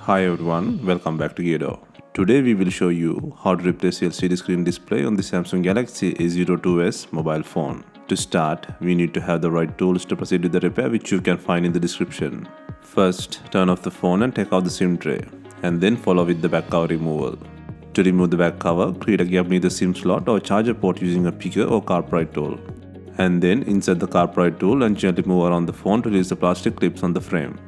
Hi everyone, welcome back to Gedo. Today we will show you how to replace the LCD screen display on the Samsung Galaxy A02s mobile phone. To start, we need to have the right tools to proceed with the repair, which you can find in the description. First, turn off the phone and take out the SIM tray, and then follow with the back cover removal. To remove the back cover, create a gap near the SIM slot or charger port using a picker or carpet tool. And then insert the carpet tool and gently move around the phone to release the plastic clips on the frame.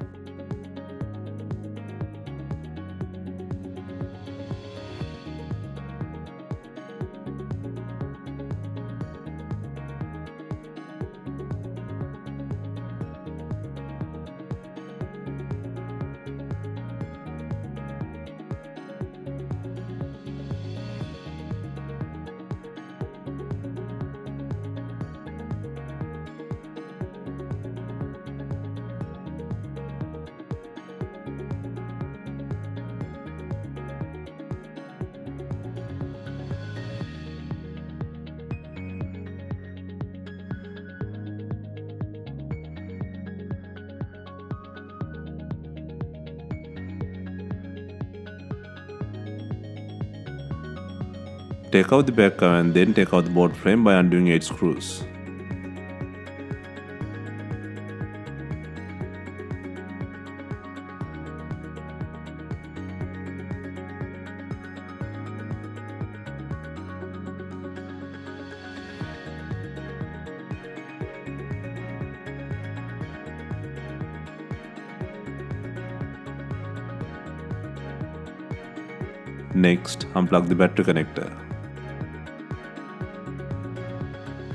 Take out the back cover and then take out the board frame by undoing 8 screws. Next, unplug the battery connector.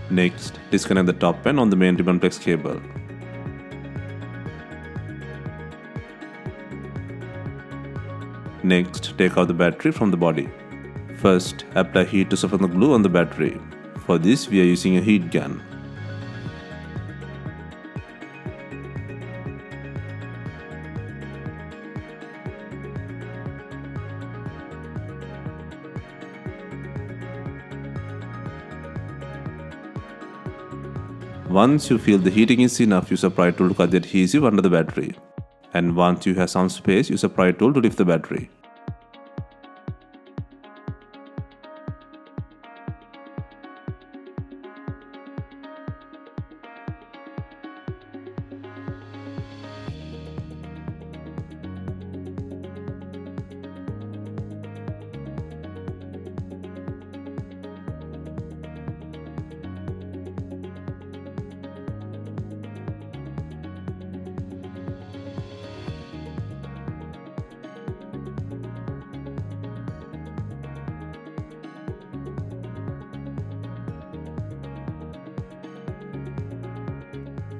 Next, disconnect the top pen on the main ribbon flex cable. Next, take out the battery from the body. First, apply heat to soften the glue on the battery. For this, we are using a heat gun. Once you feel the heating is enough, use a pry tool to cut the adhesive under the battery. And once you have some space, use a pry tool to lift the battery.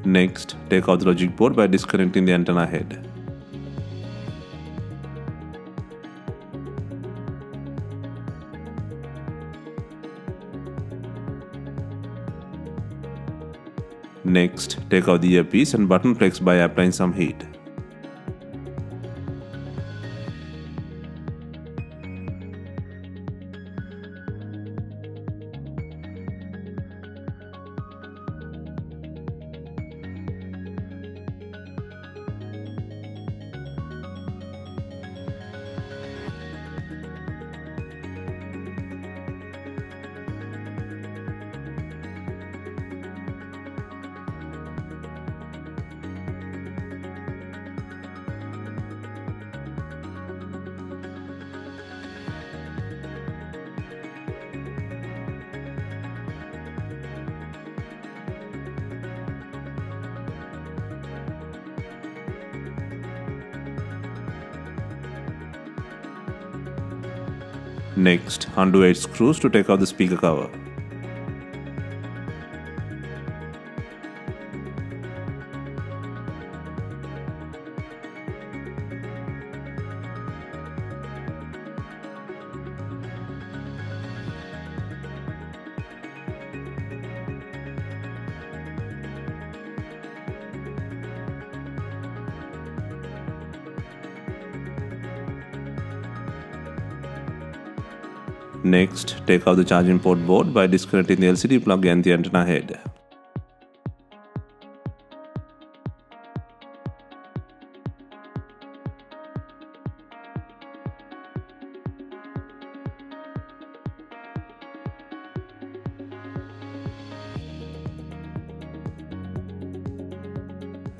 Next, take out the logic board by disconnecting the antenna head. Next, take out the earpiece and button flex by applying some heat. Next, undo 8 screws to take out the speaker cover. Next, take out the charging port board by disconnecting the LCD plug and the antenna head.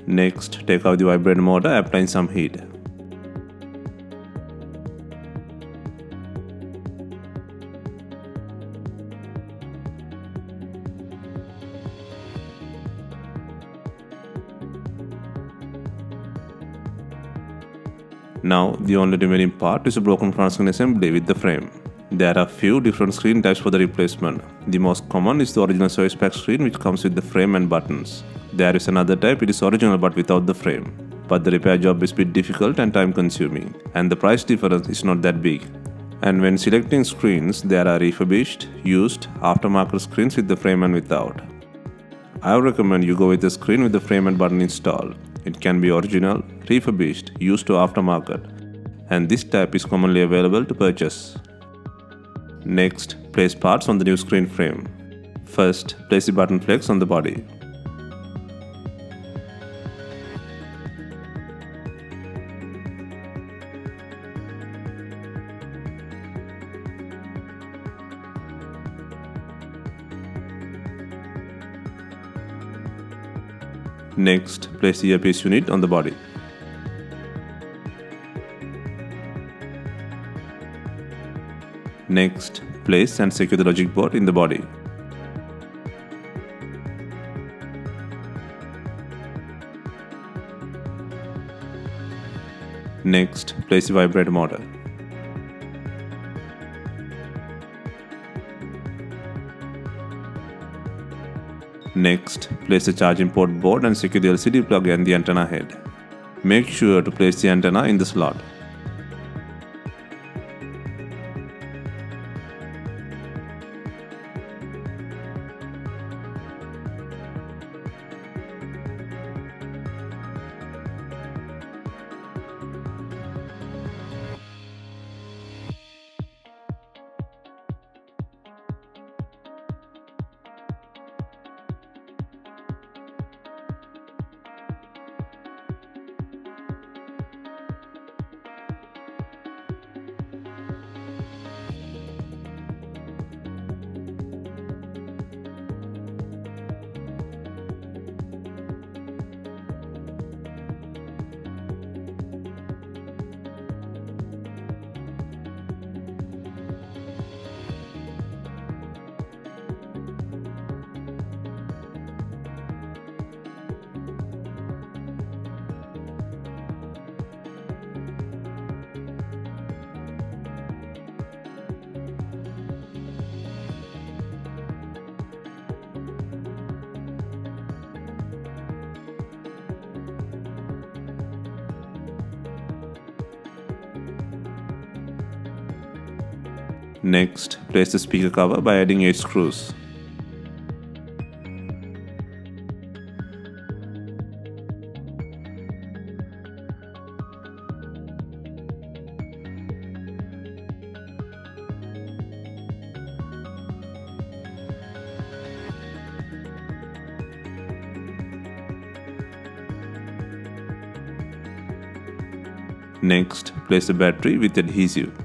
Next, take out the vibrator motor, applying some heat. Now, the only remaining part is a broken front screen assembly with the frame. There are few different screen types for the replacement. The most common is the original service pack screen, which comes with the frame and buttons. There is another type, it is original but without the frame. But the repair job is a bit difficult and time consuming, and the price difference is not that big. And when selecting screens, there are refurbished, used, aftermarket screens with the frame and without. I would recommend you go with a screen with the frame and button installed. It can be original, refurbished, used or aftermarket, and this type is commonly available to purchase. Next, place parts on the new screen frame. First, place the button flex on the body. Next, place the earpiece unit on the body. Next, place and secure the logic board in the body. Next, place the vibrator motor. Next, place the charging port board and secure the LCD plug and the antenna head. Make sure to place the antenna in the slot. Next, place the speaker cover by adding 8 screws. Next, place the battery with adhesive.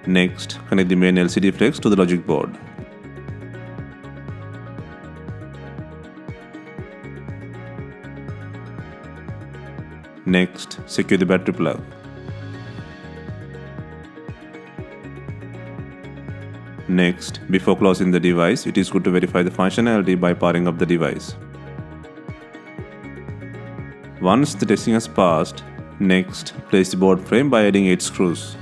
Next, connect the main LCD flex to the logic board. Next, secure the battery plug. Next, before closing the device, it is good to verify the functionality by powering up the device. Once the testing has passed, next, place the board frame by adding 8 screws.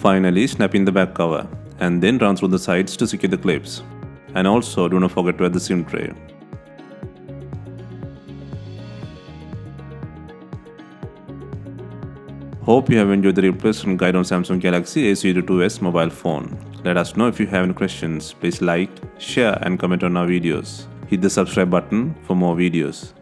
Finally, snap in the back cover and then run through the sides to secure the clips. And also do not forget to add the SIM tray. Hope you have enjoyed the replacement guide on Samsung Galaxy A02s Mobile Phone. Let us know if you have any questions. Please like, share and comment on our videos. Hit the subscribe button for more videos.